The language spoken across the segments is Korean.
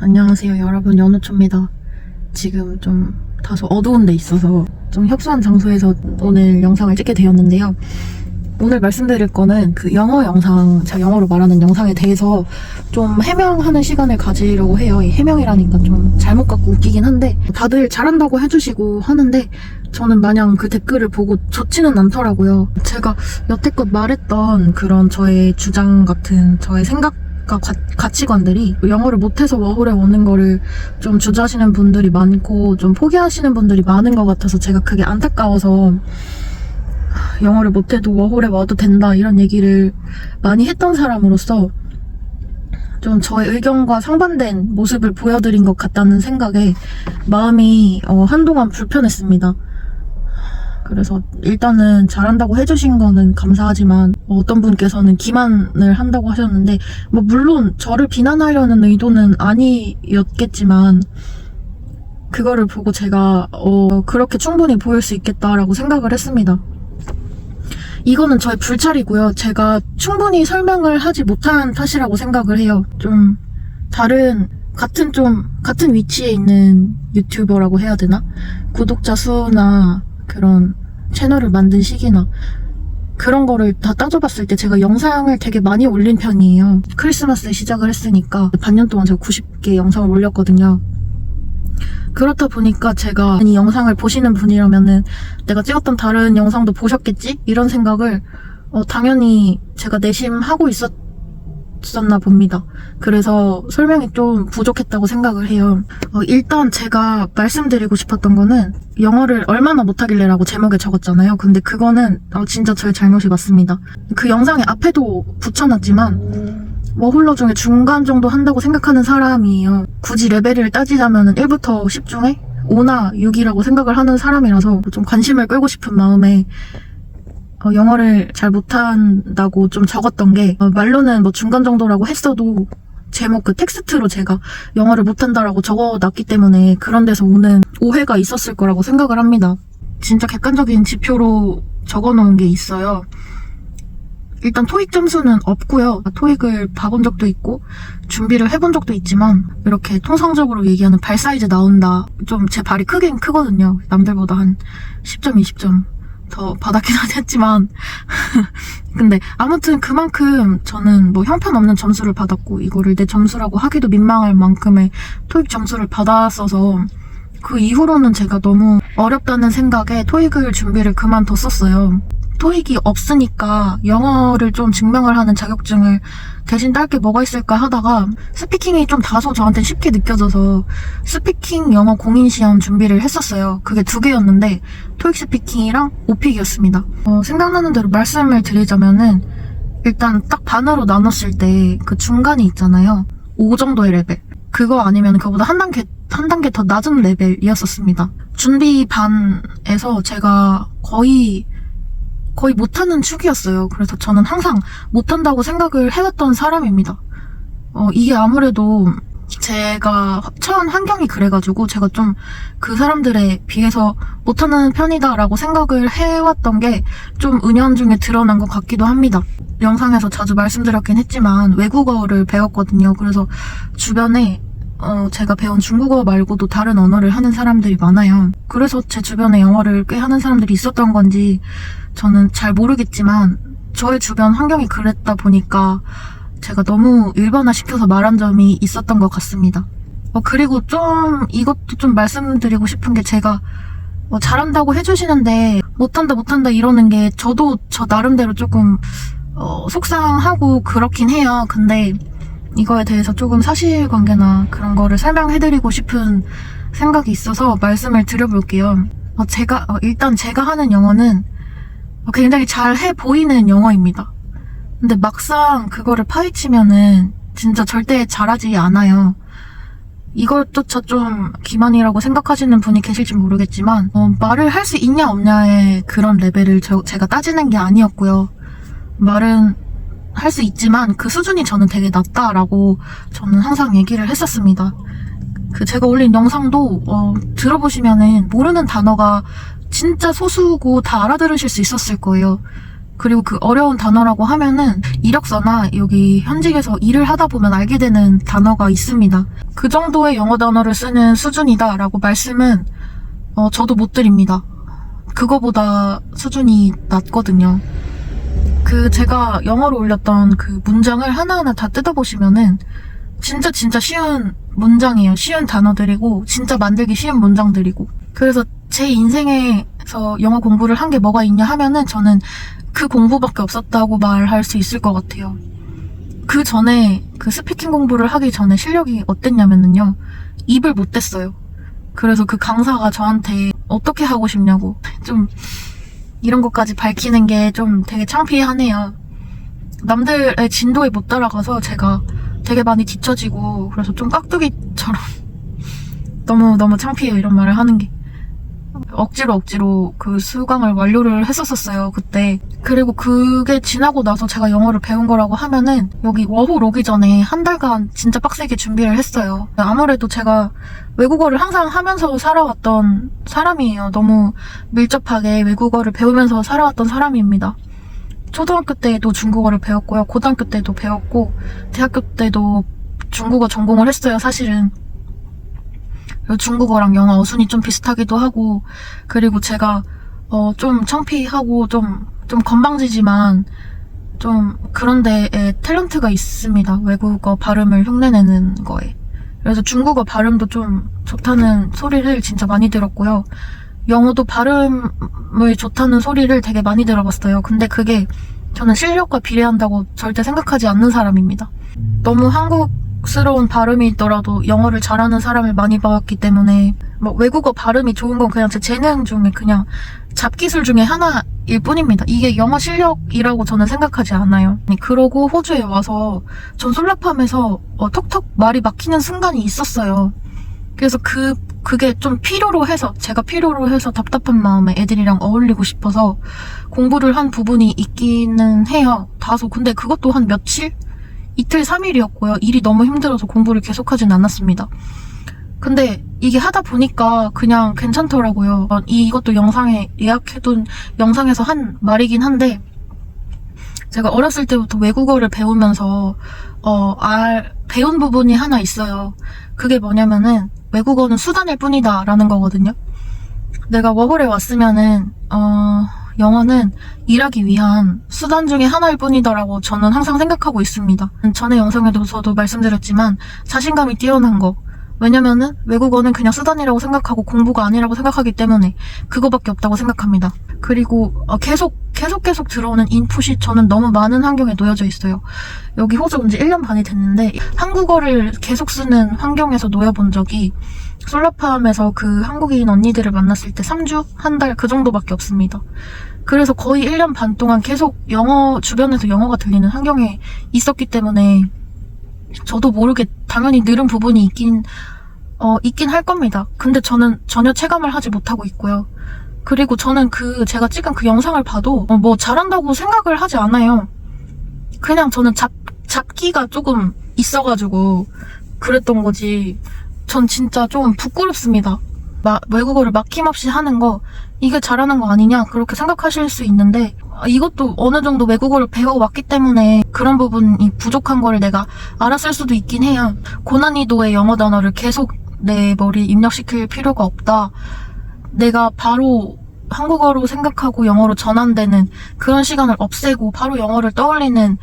안녕하세요 여러분, 연우초입니다. 지금 좀 다소 어두운 데 있어서 좀 협소한 장소에서 오늘 영상을 찍게 되었는데요. 오늘 말씀드릴 거는 그 영어 영상, 제가 영어로 말하는 영상에 대해서 좀 해명하는 시간을 가지려고 해요. 이 해명이라니까 좀 잘못 갖고 웃기긴 한데 다들 잘한다고 해주시고 하는데 저는 마냥 그 댓글을 보고 좋지는 않더라고요. 제가 여태껏 말했던 그런 저의 주장 같은 저의 생각 가치관들이 영어를 못해서 워홀에 오는 거를 좀 주저하시는 분들이 많고 좀 포기하시는 분들이 많은 것 같아서 제가 그게 안타까워서 영어를 못해도 워홀에 와도 된다 이런 얘기를 많이 했던 사람으로서 좀 저의 의견과 상반된 모습을 보여드린 것 같다는 생각에 마음이 한동안 불편했습니다. 그래서 일단은 잘한다고 해주신 거는 감사하지만 어떤 분께서는 기만을 한다고 하셨는데 물론 저를 비난하려는 의도는 아니었겠지만 그거를 보고 제가 그렇게 충분히 보일 수 있겠다라고 생각을 했습니다. 이거는 저의 불찰이고요. 제가 충분히 설명을 하지 못한 탓이라고 생각을 해요. 좀 같은 위치에 있는 유튜버라고 해야 되나? 구독자 수나 그런 채널을 만든 시기나 그런 거를 다 따져봤을 때 제가 영상을 되게 많이 올린 편이에요. 크리스마스에 시작을 했으니까 반년 동안 제가 90개 영상을 올렸거든요. 그렇다 보니까 제가 이 영상을 보시는 분이라면은 내가 찍었던 다른 영상도 보셨겠지? 이런 생각을 당연히 제가 내심하고 있었나 봅니다. 그래서 설명이 좀 부족했다고 생각을 해요. 일단 제가 말씀드리고 싶었던 거는 영어를 얼마나 못하길래라고 제목에 적었잖아요. 근데 그거는 진짜 저의 잘못이 맞습니다. 그 영상의 앞에도 붙여놨지만 워홀러 중에 중간 정도 한다고 생각하는 사람이에요. 굳이 레벨을 따지자면 1부터 10 중에 5나 6이라고 생각을 하는 사람이라서 좀 관심을 끌고 싶은 마음에 영어를 잘 못한다고 좀 적었던 게 말로는 중간 정도라고 했어도 제목 그 텍스트로 제가 영어를 못한다라고 적어놨기 때문에 그런 데서 오는 오해가 있었을 거라고 생각을 합니다. 진짜 객관적인 지표로 적어놓은 게 있어요. 일단 토익 점수는 없고요. 토익을 봐본 적도 있고 준비를 해본 적도 있지만 이렇게 통상적으로 얘기하는 발 사이즈 나온다. 좀 제 발이 크긴 크거든요. 남들보다 한 10점, 20점 더 받았긴 했지만 근데 아무튼 그만큼 저는 형편없는 점수를 받았고 이거를 내 점수라고 하기도 민망할 만큼의 토익 점수를 받았어서 그 이후로는 제가 너무 어렵다는 생각에 토익을 준비를 그만뒀었어요. 토익이 없으니까 영어를 좀 증명을 하는 자격증을 대신 딸 게 뭐가 있을까 하다가 스피킹이 좀 다소 저한테 쉽게 느껴져서 스피킹 영어 공인시험 준비를 했었어요. 그게 2개였는데 토익 스피킹이랑 오픽이었습니다. 생각나는 대로 말씀을 드리자면은 일단 딱 반으로 나눴을 때 그 중간이 있잖아요. 5 정도의 레벨. 그거 아니면 그거보다 한 단계 더 낮은 레벨이었었습니다. 준비 반에서 제가 거의 못하는 축이었어요. 그래서 저는 항상 못한다고 생각을 해왔던 사람입니다. 이게 아무래도 제가 처한 환경이 그래가지고 제가 좀 그 사람들에 비해서 못하는 편이다라고 생각을 해왔던 게 좀 은연중에 드러난 것 같기도 합니다. 영상에서 자주 말씀드렸긴 했지만 외국어를 배웠거든요. 그래서 주변에 제가 배운 중국어 말고도 다른 언어를 하는 사람들이 많아요. 그래서 제 주변에 영어를 꽤 하는 사람들이 있었던 건지 저는 잘 모르겠지만 저의 주변 환경이 그랬다 보니까 제가 너무 일반화시켜서 말한 점이 있었던 것 같습니다. 그리고 이것도 좀 말씀드리고 싶은 게 제가 잘한다고 해주시는데 못한다 이러는 게 저도 저 나름대로 조금 속상하고 그렇긴 해요. 근데 이거에 대해서 조금 사실관계나 그런 거를 설명해드리고 싶은 생각이 있어서 말씀을 드려볼게요. 일단 제가 하는 영어는 굉장히 잘해 보이는 영어입니다. 근데 막상 그거를 파헤치면은 진짜 절대 잘하지 않아요. 이것조차 좀 기만이라고 생각하시는 분이 계실지 모르겠지만 말을 할 수 있냐 없냐의 그런 레벨을 제가 따지는 게 아니었고요. 말은 할 수 있지만 그 수준이 저는 되게 낮다라고 저는 항상 얘기를 했었습니다. 제가 올린 영상도 들어보시면은 모르는 단어가 진짜 소수고 다 알아들으실 수 있었을 거예요. 그리고 그 어려운 단어라고 하면은 이력서나 여기 현직에서 일을 하다 보면 알게 되는 단어가 있습니다. 그 정도의 영어 단어를 쓰는 수준이다라고 말씀은 저도 못 드립니다. 그거보다 수준이 낮거든요. 제가 영어로 올렸던 그 문장을 하나하나 다 뜯어보시면은 진짜 쉬운 문장이에요. 쉬운 단어들이고 진짜 만들기 쉬운 문장들이고. 그래서 제 인생에서 영어 공부를 한 게 뭐가 있냐 하면은 저는 그 공부밖에 없었다고 말할 수 있을 것 같아요. 그 전에 그 스피킹 공부를 하기 전에 실력이 어땠냐면요, 입을 못 댔어요. 그래서 그 강사가 저한테 어떻게 하고 싶냐고, 좀 이런 것까지 밝히는 게 좀 되게 창피하네요. 남들의 진도에 못 따라가서 제가 되게 많이 뒤처지고, 그래서 좀 깍두기처럼 너무 창피해요, 이런 말을 하는 게. 억지로 그 수강을 완료를 했었어요, 그때. 그리고 그게 지나고 나서 제가 영어를 배운 거라고 하면은 여기 워홀 오기 전에 한 달간 진짜 빡세게 준비를 했어요. 아무래도 제가 외국어를 항상 하면서 살아왔던 사람이에요. 너무 밀접하게 외국어를 배우면서 살아왔던 사람입니다. 초등학교 때도 중국어를 배웠고요. 고등학교 때도 배웠고, 대학교 때도 중국어 전공을 했어요, 사실은. 중국어랑 영어 어순이 좀 비슷하기도 하고, 그리고 제가 좀 창피하고 좀 건방지지만 좀 그런 데에 탤런트가 있습니다. 외국어 발음을 흉내내는 거에. 그래서 중국어 발음도 좀 좋다는 소리를 진짜 많이 들었고요. 영어도 발음을 좋다는 소리를 되게 많이 들어봤어요. 근데 그게 저는 실력과 비례한다고 절대 생각하지 않는 사람입니다. 너무 한국스러운 발음이 있더라도 영어를 잘하는 사람을 많이 봐왔기 때문에 뭐 외국어 발음이 좋은 건 그냥 제 재능 중에 그냥 잡기술 중에 하나일 뿐입니다. 이게 영어 실력이라고 저는 생각하지 않아요. 그러고 호주에 와서 전 솔라팜에서 턱턱 말이 막히는 순간이 있었어요. 그래서 그게 좀 제가 필요로 해서 답답한 마음에 애들이랑 어울리고 싶어서 공부를 한 부분이 있기는 해요. 다소. 근데 그것도 한 며칠? 이틀 3일이었고요. 일이 너무 힘들어서 공부를 계속하진 않았습니다. 근데 이게 하다 보니까 그냥 괜찮더라고요. 이것도 영상에 예약해둔 영상에서 한 말이긴 한데, 제가 어렸을 때부터 외국어를 배우면서 배운 부분이 하나 있어요. 그게 뭐냐면은 외국어는 수단일 뿐이다 라는 거거든요. 내가 워홀에 왔으면은 영어는 일하기 위한 수단 중에 하나일 뿐이다라고 저는 항상 생각하고 있습니다. 전에 영상에도 저도 말씀드렸지만 자신감이 뛰어난 거. 왜냐면은 외국어는 그냥 수단이라고 생각하고 공부가 아니라고 생각하기 때문에 그거밖에 없다고 생각합니다. 그리고 계속 들어오는 인풋이 저는 너무 많은 환경에 놓여져 있어요. 여기 호주 온 지 1년 반이 됐는데 한국어를 계속 쓰는 환경에서 놓여본 적이 솔라팜에서 그 한국인 언니들을 만났을 때 3주? 한 달 그 정도밖에 없습니다. 그래서 거의 1년 반 동안 계속 주변에서 영어가 들리는 환경에 있었기 때문에 저도 모르게 당연히 늘은 부분이 있긴 할 겁니다. 근데 저는 전혀 체감을 하지 못하고 있고요. 그리고 저는 제가 찍은 그 영상을 봐도 뭐 잘한다고 생각을 하지 않아요. 그냥 저는 잡기가 조금 있어가지고 그랬던 거지. 전 진짜 좀 부끄럽습니다. 외국어를 막힘없이 하는 거, 이게 잘하는 거 아니냐 그렇게 생각하실 수 있는데, 이것도 어느 정도 외국어를 배워왔기 때문에 그런 부분이 부족한 거를 내가 알았을 수도 있긴 해요. 고난이도의 영어 단어를 계속 내 머리에 입력시킬 필요가 없다. 내가 바로 한국어로 생각하고 영어로 전환되는 그런 시간을 없애고 바로 영어를 떠올리는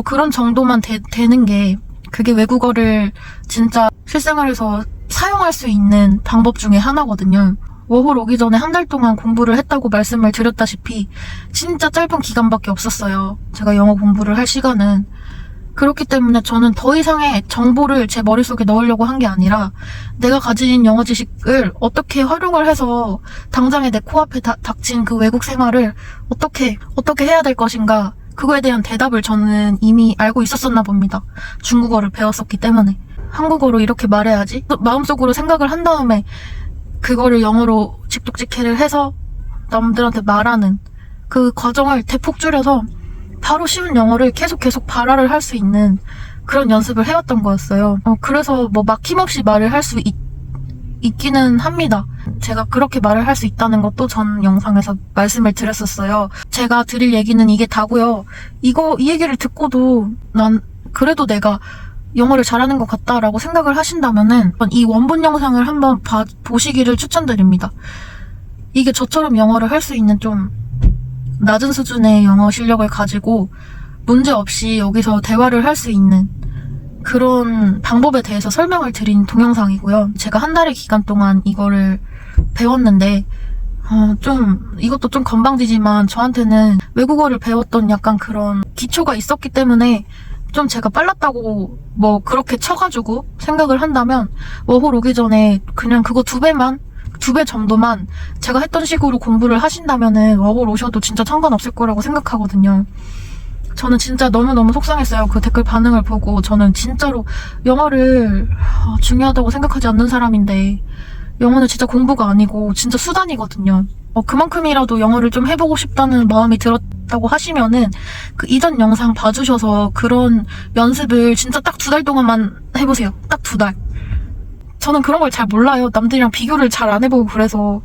그런 정도만 되는 게, 그게 외국어를 진짜 실생활에서 사용할 수 있는 방법 중에 하나거든요. 워홀 오기 전에 한 달 동안 공부를 했다고 말씀을 드렸다시피 진짜 짧은 기간밖에 없었어요. 제가 영어 공부를 할 시간은. 그렇기 때문에 저는 더 이상의 정보를 제 머릿속에 넣으려고 한 게 아니라 내가 가진 영어 지식을 어떻게 활용을 해서 당장에 내 코앞에 닥친 그 외국 생활을 어떻게 해야 될 것인가, 그거에 대한 대답을 저는 이미 알고 있었었나 봅니다. 중국어를 배웠었기 때문에. 한국어로 이렇게 말해야지? 마음속으로 생각을 한 다음에 그거를 영어로 직독직해를 해서 남들한테 말하는 그 과정을 대폭 줄여서 바로 쉬운 영어를 계속 발화를 할 수 있는 그런 연습을 해왔던 거였어요. 그래서 뭐 막힘없이 말을 할 수 있기는 합니다. 제가 그렇게 말을 할 수 있다는 것도 전 영상에서 말씀을 드렸었어요. 제가 드릴 얘기는 이게 다고요. 이 얘기를 듣고도 난 그래도 내가 영어를 잘하는 것 같다라고 생각을 하신다면은 이 원본 영상을 한번 보시기를 추천드립니다. 이게 저처럼 영어를 할 수 있는 좀 낮은 수준의 영어 실력을 가지고 문제 없이 여기서 대화를 할 수 있는 그런 방법에 대해서 설명을 드린 동영상이고요. 제가 한 달의 기간 동안 이거를 배웠는데 이것도 좀 건방지지만 저한테는 외국어를 배웠던 약간 그런 기초가 있었기 때문에 좀 제가 빨랐다고 뭐 그렇게 쳐가지고 생각을 한다면 워홀 오기 전에 그냥 그거 2배 정도만 제가 했던 식으로 공부를 하신다면은 워홀 오셔도 진짜 상관없을 거라고 생각하거든요. 저는 진짜 너무너무 속상했어요. 그 댓글 반응을 보고. 저는 진짜로 영어를 중요하다고 생각하지 않는 사람인데 영어는 진짜 공부가 아니고 진짜 수단이거든요. 그만큼이라도 영어를 좀 해보고 싶다는 마음이 들었다고 하시면은 그 이전 영상 봐주셔서 그런 연습을 진짜 딱 2달 동안만 해보세요. 딱 2달. 저는 그런 걸 잘 몰라요. 남들이랑 비교를 잘 안 해보고 그래서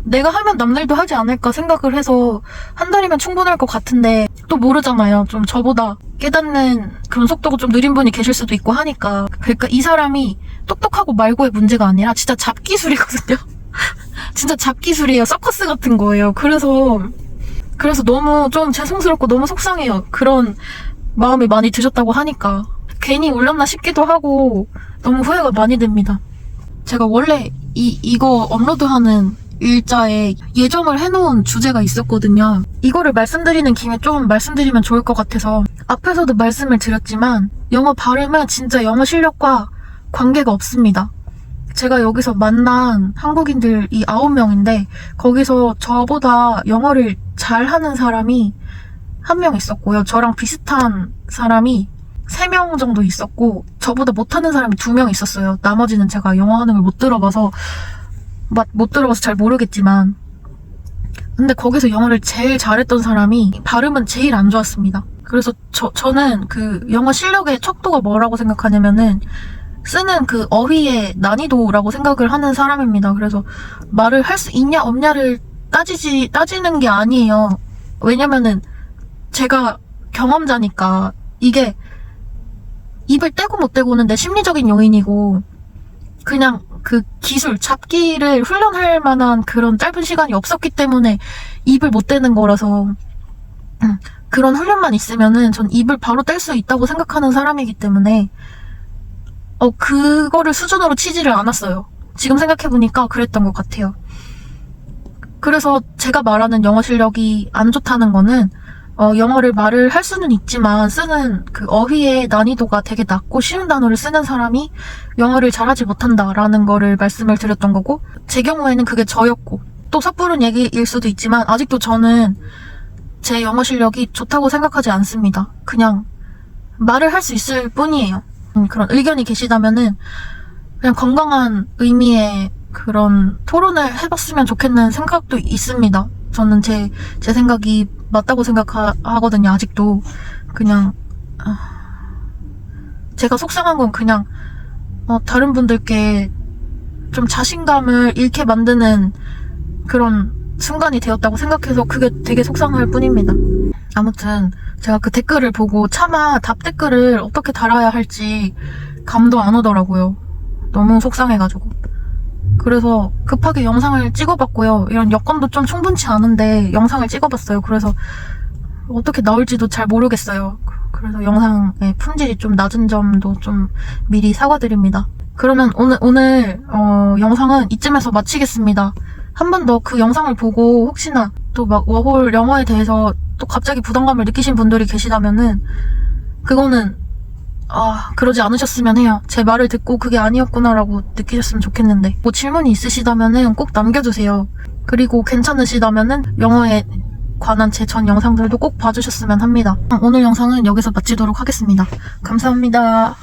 내가 하면 남들도 하지 않을까 생각을 해서 한 달이면 충분할 것 같은데 또 모르잖아요. 좀 저보다 깨닫는 그런 속도가 좀 느린 분이 계실 수도 있고 하니까. 그러니까 이 사람이 똑똑하고 말고의 문제가 아니라 진짜 잡기술이거든요. 진짜 잡기술이에요. 서커스 같은 거예요. 그래서 너무 좀 죄송스럽고 너무 속상해요. 그런 마음이 많이 드셨다고 하니까. 괜히 올렸나 싶기도 하고 너무 후회가 많이 됩니다. 제가 원래 이거 업로드하는 일자에 예정을 해놓은 주제가 있었거든요. 이거를 말씀드리는 김에 좀 말씀드리면 좋을 것 같아서 앞에서도 말씀을 드렸지만 영어 발음은 진짜 영어 실력과 관계가 없습니다. 제가 여기서 만난 한국인들이 9명인데 거기서 저보다 영어를 잘하는 사람이 1명 있었고요. 저랑 비슷한 사람이 3명 정도 있었고 저보다 못하는 사람이 2명 있었어요. 나머지는 제가 영어 하는 걸 못 들어봐서 잘 모르겠지만 근데 거기서 영어를 제일 잘했던 사람이 발음은 제일 안 좋았습니다. 그래서 저는 그 영어 실력의 척도가 뭐라고 생각하냐면은 쓰는 그 어휘의 난이도라고 생각을 하는 사람입니다. 그래서 말을 할 수 있냐 없냐를 따지는 게 아니에요. 왜냐면은 제가 경험자니까 이게 입을 떼고 못 떼고는 내 심리적인 요인이고 그냥 그 기술, 잡기를 훈련할 만한 그런 짧은 시간이 없었기 때문에 입을 못 떼는 거라서 그런 훈련만 있으면은 전 입을 바로 뗄 수 있다고 생각하는 사람이기 때문에 그거를 수준으로 치지를 않았어요. 지금 생각해보니까 그랬던 것 같아요. 그래서 제가 말하는 영어 실력이 안 좋다는 거는 영어를 말을 할 수는 있지만 쓰는 그 어휘의 난이도가 되게 낮고 쉬운 단어를 쓰는 사람이 영어를 잘하지 못한다라는 거를 말씀을 드렸던 거고 제 경우에는 그게 저였고 또 섣부른 얘기일 수도 있지만 아직도 저는 제 영어 실력이 좋다고 생각하지 않습니다. 그냥 말을 할 수 있을 뿐이에요. 그런 의견이 계시다면은 그냥 건강한 의미의 그런 토론을 해봤으면 좋겠는 생각도 있습니다. 저는 제 생각이 맞다고 생각하거든요. 아직도 그냥 제가 속상한 건 그냥 다른 분들께 좀 자신감을 잃게 만드는 그런 순간이 되었다고 생각해서 그게 되게 속상할 뿐입니다. 아무튼 제가 그 댓글을 보고 차마 답 댓글을 어떻게 달아야 할지 감도 안 오더라고요. 너무 속상해가지고. 그래서 급하게 영상을 찍어봤고요. 이런 여건도 좀 충분치 않은데 영상을 찍어봤어요. 그래서 어떻게 나올지도 잘 모르겠어요. 그래서 영상의 품질이 좀 낮은 점도 좀 미리 사과드립니다. 그러면 오늘 영상은 이쯤에서 마치겠습니다. 한 번 더 그 영상을 보고 혹시나 또 막 워홀 영어에 대해서 또 갑자기 부담감을 느끼신 분들이 계시다면은 그거는 그러지 않으셨으면 해요. 제 말을 듣고 그게 아니었구나라고 느끼셨으면 좋겠는데 뭐 질문이 있으시다면은 꼭 남겨주세요. 그리고 괜찮으시다면은 영어에 관한 제 전 영상들도 꼭 봐주셨으면 합니다. 오늘 영상은 여기서 마치도록 하겠습니다. 감사합니다.